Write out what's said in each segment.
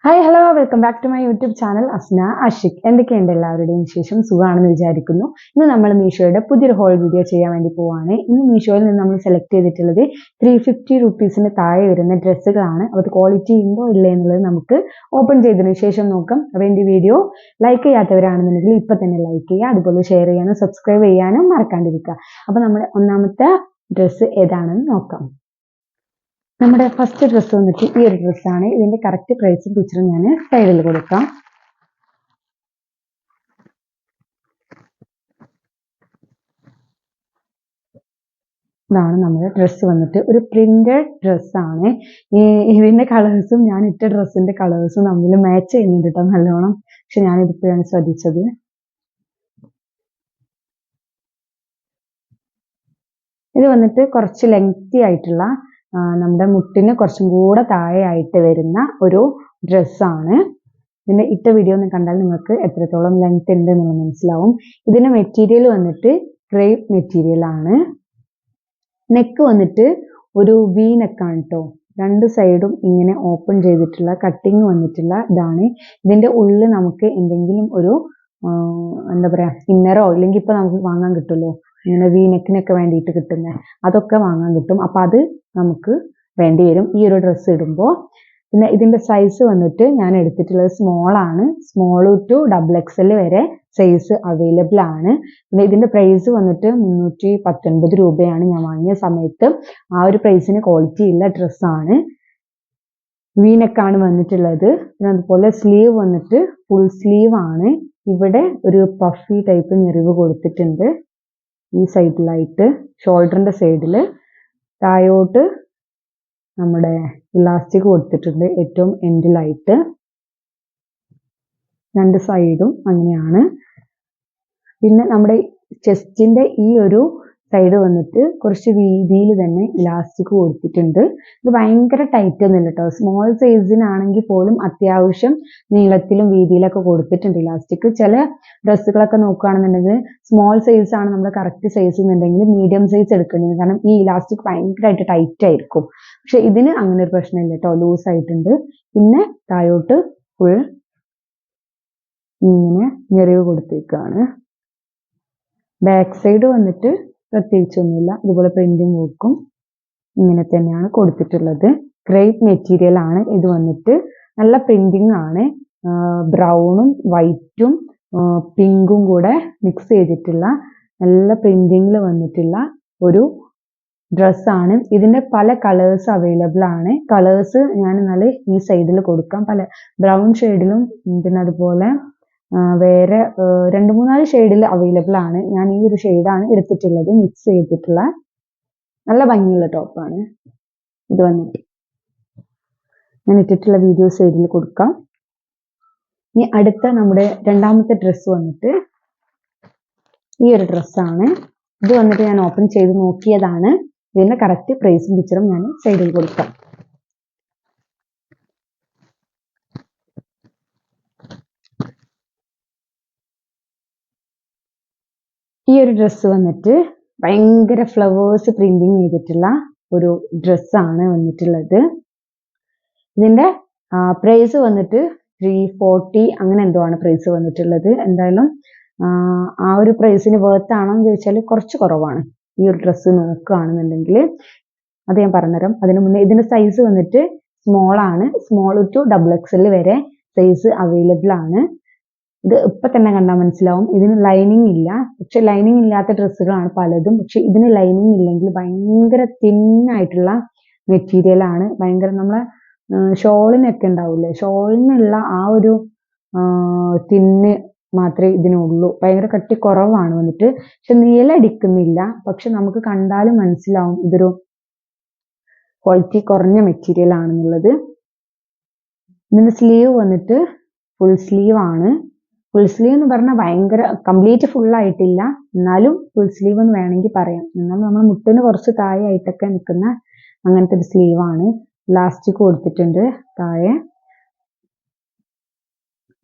Hi hello welcome back to my YouTube channel Asna Ashik. എന്തൊക്കെയുണ്ട് എല്ലാവരുടെയും വിശേഷം? സുഖമാണെന്ന് വിചാരിക്കുന്നു. ഇന്ന് നമ്മൾ മീഷോയുടെ പുതിയൊരു ഹോൾ വീഡിയോ ചെയ്യാൻ വേണ്ടി പോവാണ്. ഇന്ന് മീഷോയിൽ നിന്ന് നമ്മൾ സെലക്ട് ചെയ്തിട്ടുള്ളത് 350 റുപ്പീസിന് താഴെ വരുന്ന ഡ്രസ്സുകളാണ്. അത് ക്വാളിറ്റി ഉണ്ടോ ഇല്ലേ എന്നുള്ളത് നമുക്ക് ഓപ്പൺ ചെയ്തതിനു ശേഷം നോക്കാം. അപ്പോൾ എൻ്റെ വീഡിയോ ലൈക്ക് ചെയ്യാത്തവരാണെന്നുണ്ടെങ്കിൽ ഇപ്പം തന്നെ ലൈക്ക് ചെയ്യുക, അതുപോലെ ഷെയർ ചെയ്യാനും സബ്സ്ക്രൈബ് ചെയ്യാനും മറക്കാണ്ടിരിക്കുക. അപ്പോൾ നമ്മുടെ ഒന്നാമത്തെ ഡ്രസ്സ് ഏതാണെന്ന് നോക്കാം. നമ്മുടെ ഫസ്റ്റ് ഡ്രസ്സ് വന്നിട്ട് ഈ ഒരു ഡ്രസ്സാണ്. ഇതിന്റെ കറക്റ്റ് പ്രൈസും പിക്ചറും ഞാൻ സൈഡിൽ കൊടുക്കാം. ഇതാണ് നമ്മുടെ ഡ്രസ്സ് വന്നിട്ട് ഒരു പ്രിന്റഡ് ഡ്രസ്സാണ്. ഇതിന്റെ കളേഴ്സും ഞാൻ ഇട്ട ഡ്രസ്സിന്റെ കളേഴ്സും തമ്മിൽ മാച്ച് ചെയ്യുന്നുണ്ട് കേട്ടോ നല്ലോണം. പക്ഷെ ഞാനിതിപ്പോഴാണ് ശ്രദ്ധിച്ചത്. ഇത് വന്നിട്ട് കുറച്ച് ലെങ്തി ആയിട്ടുള്ള നമ്മുടെ മുട്ടിന് കുറച്ചും കൂടെ താഴെ ആയിട്ട് വരുന്ന ഒരു ഡ്രസ്സാണ്. ഇതിന്റെ ഇട്ട വീഡിയോ ഒന്ന് കണ്ടാൽ നിങ്ങൾക്ക് എത്രത്തോളം ലെങ്ത് ഉണ്ട് എന്ന് മനസ്സിലാവും. ഇതിന്റെ മെറ്റീരിയൽ വന്നിട്ട് ക്രേപ്പ് മെറ്റീരിയൽ ആണ്. നെക്ക് വന്നിട്ട് ഒരു വി നെക്കാണ് കേട്ടോ. രണ്ട് സൈഡും ഇങ്ങനെ ഓപ്പൺ ചെയ്തിട്ടുള്ള കട്ടിങ് വന്നിട്ടുള്ള ഇതാണ്. ഇതിന്റെ ഉള്ളിൽ നമുക്ക് എന്തെങ്കിലും ഒരു എന്താ പറയാ ഇന്നറോ ഇല്ലെങ്കിൽ ഇപ്പൊ നമുക്ക് വാങ്ങാൻ കിട്ടുമല്ലോ ഇങ്ങനെ വി നെക്കിനൊക്കെ വേണ്ടിയിട്ട് കിട്ടുന്നത്, അതൊക്കെ വാങ്ങാൻ കിട്ടും. അപ്പൊ അത് നമുക്ക് വേണ്ടി വരും ഈ ഒരു ഡ്രസ്സ് ഇടുമ്പോൾ. പിന്നെ ഇതിന്റെ സൈസ് വന്നിട്ട് ഞാൻ എടുത്തിട്ടുള്ളത് സ്മോൾ ആണ്. സ്മോൾ ടു XXL വരെ സൈസ് അവൈലബിൾ ആണ്. പിന്നെ ഇതിന്റെ പ്രൈസ് വന്നിട്ട് 319 രൂപയാണ് ഞാൻ വാങ്ങിയ സമയത്ത്. ആ ഒരു പ്രൈസിന് ക്വാളിറ്റി ഉള്ള ഡ്രസ്സാണ്. വീനെക്കാണ് വന്നിട്ടുള്ളത്. പിന്നെ അതുപോലെ സ്ലീവ് വന്നിട്ട് ഫുൾ സ്ലീവ് ആണ്. ഇവിടെ ഒരു പഫി ടൈപ്പ് ഞെറിവ് കൊടുത്തിട്ടുണ്ട് ഈ സൈഡിലായിട്ട്, ഷോൾഡറിന്റെ സൈഡിൽ. താഴോട്ട് നമ്മുടെ ഇലാസ്റ്റിക് കൊടുത്തിട്ടുണ്ട് ഏറ്റവും എൻഡിലായിട്ട്. രണ്ട് സൈഡും അങ്ങനെയാണ്. പിന്നെ നമ്മുടെ ചെസ്റ്റിന്റെ ഈ ഒരു സൈഡ് വന്നിട്ട് കുറച്ച് വീതിയിൽ തന്നെ ഇലാസ്റ്റിക് കൊടുത്തിട്ടുണ്ട്. ഇത് ഭയങ്കര ടൈറ്റ് ഒന്നുമില്ല കേട്ടോ. സ്മോൾ സൈസിനാണെങ്കിൽ പോലും അത്യാവശ്യം നീളത്തിലും വീതിയിലൊക്കെ കൊടുത്തിട്ടുണ്ട് ഇലാസ്റ്റിക്. ചില ഡ്രസ്സുകളൊക്കെ നോക്കുകയാണെന്നുണ്ടെങ്കിൽ സ്മോൾ സൈസ് ആണ് നമ്മുടെ കറക്റ്റ് സൈസ് എന്നുണ്ടെങ്കിൽ മീഡിയം സൈസ് എടുക്കേണ്ടത്, കാരണം ഈ ഇലാസ്റ്റിക് ഭയങ്കരമായിട്ട് ടൈറ്റ് ആയിരിക്കും. പക്ഷെ ഇതിന് അങ്ങനെ ഒരു പ്രശ്നമില്ല കേട്ടോ, ലൂസ് ആയിട്ടുണ്ട്. പിന്നെ താഴോട്ട് ഫുൾ ഇങ്ങനെ ഞെറിവ് കൊടുത്തേക്കാണ്. ബാക്ക് സൈഡ് വന്നിട്ട് പ്രത്യേകിച്ചൊന്നുമില്ല, ഇതുപോലെ പ്രിന്റിങ് വർക്കും ഇങ്ങനെ തന്നെയാണ് കൊടുത്തിട്ടുള്ളത്. ക്രേപ്പ് മെറ്റീരിയൽ ആണ് ഇത് വന്നിട്ട്. നല്ല പ്രിന്റിങ് ആണ്. ബ്രൗണും വൈറ്റും പിങ്കും കൂടെ മിക്സ് ചെയ്തിട്ടുള്ള നല്ല പ്രിന്റിങ്ങിൽ വന്നിട്ടുള്ള ഒരു ഡ്രസ്സാണ്. ഇതിന്റെ പല കളേഴ്സ് അവൈലബിൾ ആണ്. കളേഴ്സ് ഞാൻ എന്നാല് ഈ സൈഡിൽ കൊടുക്കാം. പല ബ്രൗൺ ഷെയ്ഡിലും പിന്നെ അതുപോലെ വേറെ 2-3 ഷെയ്ഡിൽ അവൈലബിൾ ആണ്. ഞാൻ ഈ ഒരു ഷെയ്ഡാണ് എടുത്തിട്ടുള്ളത്, മിക്സ് ചെയ്തിട്ടുള്ള നല്ല ഭംഗിയുള്ള ടോപ്പാണ് ഇത് വന്നിട്ട്. ഞാൻ ഇട്ടിട്ടുള്ള വീഡിയോ സൈഡിൽ കൊടുക്കാം. ഇനി അടുത്ത നമ്മുടെ രണ്ടാമത്തെ ഡ്രസ്സ് വന്നിട്ട് ഈ ഒരു ഡ്രസ്സാണ്. ഇത് വന്നിട്ട് ഞാൻ ഓപ്പൺ ചെയ്ത് നോക്കിയതാണ്. ഇതിന്റെ കറക്റ്റ് പ്രൈസും പിക്ചറും ഞാൻ സൈഡിൽ കൊടുക്കാം. ഈ ഒരു ഡ്രസ്സ് വന്നിട്ട് ഭയങ്കര ഫ്ലവേഴ്സ് പ്രിന്റിങ് ചെയ്തിട്ടുള്ള ഒരു ഡ്രസ്സാണ് വന്നിട്ടുള്ളത്. ഇതിന്റെ പ്രൈസ് വന്നിട്ട് 340 അങ്ങനെ എന്തോ ആണ് പ്രൈസ് വന്നിട്ടുള്ളത്. എന്തായാലും ആ ഒരു പ്രൈസിന് വേർത്ത് ആണോ എന്ന് ചോദിച്ചാൽ കുറച്ച് കുറവാണ്. ഈ ഒരു ഡ്രസ്സ് നോക്കുകയാണെന്നുണ്ടെങ്കിൽ അത് ഞാൻ പറഞ്ഞുതരാം. അതിന് മുന്നേ ഇതിന്റെ സൈസ് വന്നിട്ട് സ്മോൾ ആണ്. സ്മോൾ ടു XXL വരെ സൈസ് അവൈലബിൾ ആണ്. ഇത് ഇപ്പൊ തന്നെ കണ്ടാൽ മനസ്സിലാവും ഇതിന് ലൈനിങ് ഇല്ല. പക്ഷെ ലൈനിങ് ഇല്ലാത്ത ഡ്രസ്സുകളാണ് പലതും. പക്ഷെ ഇതിന് ലൈനിങ് ഇല്ലെങ്കിൽ ഭയങ്കര തിന്നായിട്ടുള്ള മെറ്റീരിയൽ ആണ്. ഭയങ്കര നമ്മളെ ഷോളിനൊക്കെ ഉണ്ടാവില്ലേ, ഷോളിനുള്ള ആ ഒരു തിന്ന് മാത്രമേ ഇതിനുള്ളൂ. ഭയങ്കര കട്ടി കുറവാണ് വന്നിട്ട്. പക്ഷെ നീലടിക്കുന്നില്ല. പക്ഷെ നമുക്ക് കണ്ടാലും മനസ്സിലാവും ഇതൊരു ക്വാളിറ്റി കുറഞ്ഞ മെറ്റീരിയൽ ആണെന്നുള്ളത്. ഇതിന്റെ സ്ലീവ് വന്നിട്ട് ഫുൾ സ്ലീവ് ആണ്. ഫുൾ സ്ലീവ് എന്ന് പറഞ്ഞാൽ ഭയങ്കര കംപ്ലീറ്റ് ഫുൾ ആയിട്ടില്ല, എന്നാലും ഫുൾ സ്ലീവ് എന്ന് വേണമെങ്കിൽ പറയാം. എന്നാൽ നമ്മൾ മുട്ടിന് കുറച്ച് താഴെ ആയിട്ടൊക്കെ നിൽക്കുന്ന അങ്ങനത്തെ ഒരു സ്ലീവ് ആണ്. ഇലാസ്റ്റിക് കൊടുത്തിട്ടുണ്ട് താഴെ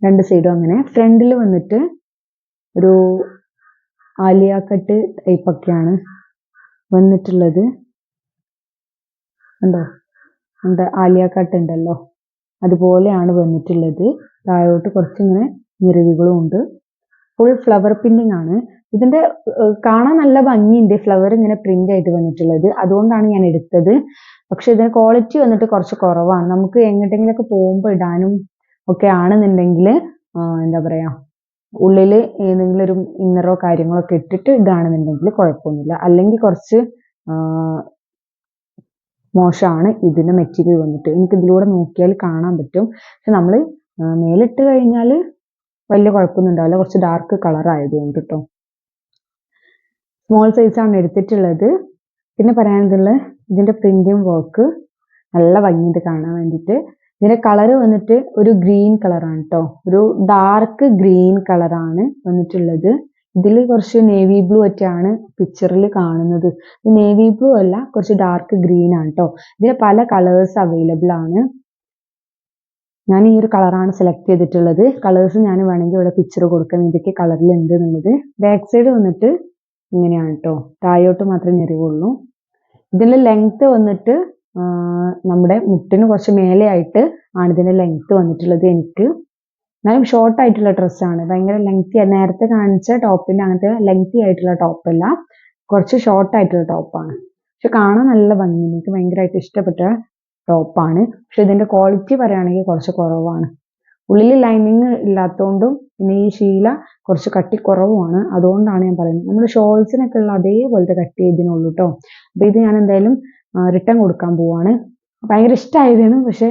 രണ്ട് സൈഡും. അങ്ങനെ ഫ്രണ്ടിൽ വന്നിട്ട് ഒരു ആലിയ കട്ട് ടൈപ്പ് ഒക്കെയാണ് വന്നിട്ടുള്ളത്. ഉണ്ടോ, എന്താ ആലിയ കട്ട് ഉണ്ടല്ലോ, അതുപോലെയാണ് വന്നിട്ടുള്ളത്. താഴോട്ട് കുറച്ചിങ്ങനെ ഞെറിവുകളും ഉണ്ട്. ഫുൾ ഫ്ലവർ പ്രിന്റിംഗ് ആണ്. ഇതിന്റെ കാണാൻ നല്ല ഭംഗിയുണ്ട്, ഫ്ലവർ ഇങ്ങനെ പ്രിന്റ് ആയിട്ട് വന്നിട്ടുള്ളത്, അതുകൊണ്ടാണ് ഞാൻ എടുത്തത്. പക്ഷെ ഇതിന് ക്വാളിറ്റി വന്നിട്ട് കുറച്ച് കുറവാണ്. നമുക്ക് എങ്ങോട്ടെങ്കിലൊക്കെ പോകുമ്പോൾ ഇടാനും ഒക്കെ ആണെന്നുണ്ടെങ്കിൽ എന്താ പറയാ, ഉള്ളിൽ ഏതെങ്കിലും ഒരു ഇന്നറോ കാര്യങ്ങളോ ഒക്കെ ഇട്ടിട്ട് ഇടുകയാണെന്നുണ്ടെങ്കിൽ കുഴപ്പമൊന്നുമില്ല. അല്ലെങ്കിൽ കുറച്ച് മോശമാണ് ഇതിന്റെ മെറ്റീരിയൽ വന്നിട്ട്. എനിക്ക് ഇതിലൂടെ നോക്കിയാൽ കാണാൻ പറ്റും. പക്ഷെ നമ്മൾ മേലിട്ട് കഴിഞ്ഞാൽ വലിയ കുഴപ്പമൊന്നും ഉണ്ടാവില്ല, കുറച്ച് ഡാർക്ക് കളർ ആയതുകൊണ്ട് കേട്ടോ. സ്മോൾ സൈസാണ് എടുത്തിട്ടുള്ളത്. പിന്നെ പറയാനുള്ളത് ഇതിന്റെ പ്രിന്റിംഗ് വർക്ക് നല്ല ഭംഗിയുണ്ട് കാണാൻ വേണ്ടിയിട്ട്. ഇതിന്റെ കളർ വന്നിട്ട് ഒരു ഗ്രീൻ കളറാണ് കേട്ടോ, ഒരു ഡാർക്ക് ഗ്രീൻ കളറാണ് വന്നിട്ടുള്ളത്. ഇതിൽ കുറച്ച് നേവി ബ്ലൂ ഒക്കെയാണ് പിക്ചറിൽ കാണുന്നത്. നേവി ബ്ലൂ അല്ല, കുറച്ച് ഡാർക്ക് ഗ്രീൻ ആണ് കേട്ടോ. ഇതിന് പല കളേഴ്സ് അവൈലബിൾ ആണ്. ഞാൻ ഈ ഒരു കളറാണ് സെലക്ട് ചെയ്തിട്ടുള്ളത്. കളേഴ്സ് ഞാൻ വേണമെങ്കിൽ ഇവിടെ പിക്ചർ കൊടുക്കാം ഇതൊക്കെ കളറിൽ ഉണ്ട് എന്നുള്ളത്. ബാക്ക് സൈഡ് വന്നിട്ട് ഇങ്ങനെയാണ് കേട്ടോ, താഴോട്ട് മാത്രമേ ഞെറിവുള്ളൂ. ഇതിന്റെ ലെങ്ത് വന്നിട്ട് നമ്മുടെ മുട്ടിന് കുറച്ച് മേലെ ആയിട്ട് ആണ് ഇതിന്റെ ലെങ്ത് വന്നിട്ടുള്ളത്. എനിക്ക് എന്നാലും ഷോർട്ട് ആയിട്ടുള്ള ഡ്രസ്സാണ്, ഭയങ്കര ലെങ്തി. നേരത്തെ കാണിച്ച ടോപ്പിന്റെ അങ്ങനത്തെ ലെങ്തി ആയിട്ടുള്ള ടോപ്പല്ല, കുറച്ച് ഷോർട്ട് ആയിട്ടുള്ള ടോപ്പാണ്. പക്ഷെ കാണാൻ നല്ല ഭംഗി, എനിക്ക് ഭയങ്കരമായിട്ട് ഇഷ്ടപ്പെട്ട ടോപ്പാണ്. പക്ഷെ ഇതിന്റെ ക്വാളിറ്റി പറയുകയാണെങ്കിൽ കുറച്ച് കുറവാണ്. ഉള്ളിൽ ലൈനിങ് ഇല്ലാത്തതുകൊണ്ടും പിന്നെ ഈ ശീല കുറച്ച് കട്ടി കുറവുമാണ്, അതുകൊണ്ടാണ് ഞാൻ പറയുന്നത്. നമ്മുടെ ഷോൾസിനൊക്കെ ഉള്ള അതേപോലത്തെ കട്ടി ഇതിനുള്ളൂ കേട്ടോ. അപ്പൊ ഇത് ഞാൻ എന്തായാലും റിട്ടേൺ കൊടുക്കാൻ പോവാണ്. ഭയങ്കര ഇഷ്ടമായതാണ്, പക്ഷെ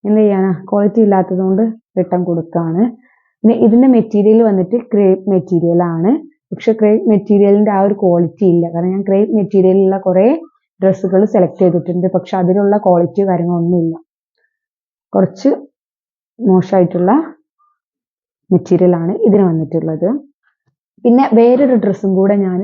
എന്ത് ചെയ്യാനാ, ക്വാളിറ്റി ഇല്ലാത്തത് കൊണ്ട് റിട്ടേൺ കൊടുക്കുകയാണ്. പിന്നെ ഇതിന്റെ മെറ്റീരിയൽ വന്നിട്ട് ക്രേപ്പ് മെറ്റീരിയൽ ആണ്. പക്ഷെ ക്രേപ്പ് മെറ്റീരിയലിന്റെ ആ ഒരു ക്വാളിറ്റി ഇല്ല. കാരണം ഞാൻ ക്രേപ്പ് മെറ്റീരിയലുള്ള കുറെ ഡ്രസ്സുകൾ സെലക്ട് ചെയ്തിട്ടുണ്ട്, പക്ഷെ അതിലുള്ള ക്വാളിറ്റി കാര്യങ്ങളൊന്നുമില്ല. കുറച്ച് മോശമായിട്ടുള്ള മെറ്റീരിയൽ ആണ് ഇതിന് വന്നിട്ടുള്ളത്. പിന്നെ വേറൊരു ഡ്രസ്സും കൂടെ ഞാൻ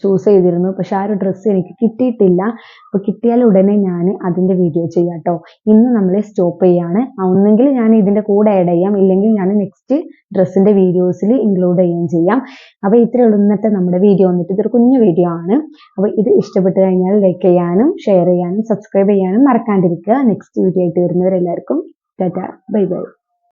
ചൂസ് ചെയ്തിരുന്നു, പക്ഷെ ആ ഒരു ഡ്രസ്സ് എനിക്ക് കിട്ടിയിട്ടില്ല. അപ്പൊ കിട്ടിയാൽ ഉടനെ ഞാൻ അതിന്റെ വീഡിയോ ചെയ്യാം കേട്ടോ. ഇന്ന് നമ്മൾ സ്റ്റോപ്പ് ചെയ്യാണ്. ഒന്നെങ്കിൽ ഞാൻ ഇതിന്റെ കൂടെ ആഡ് ചെയ്യാം, ഇല്ലെങ്കിൽ ഞാൻ നെക്സ്റ്റ് ഡ്രസ്സിന്റെ വീഡിയോസിൽ ഇൻക്ലൂഡ് ചെയ്യാം. അപ്പൊ ഇത്രയേ ഉള്ളൂ ഇന്നത്തെ നമ്മുടെ വീഡിയോ വന്നിട്ട്. ഇതൊരു കുഞ്ഞു വീഡിയോ ആണ്. അപ്പൊ ഇത് ഇഷ്ടപ്പെട്ട് കഴിഞ്ഞാൽ ലൈക്ക് ചെയ്യാനും ഷെയർ ചെയ്യാനും സബ്സ്ക്രൈബ് ചെയ്യാനും മറക്കാണ്ടിരിക്കുക. നെക്സ്റ്റ് വീഡിയോ ആയിട്ട് വരുന്നവരെല്ലാവർക്കും ടാറ്റാ, ബൈ ബൈ.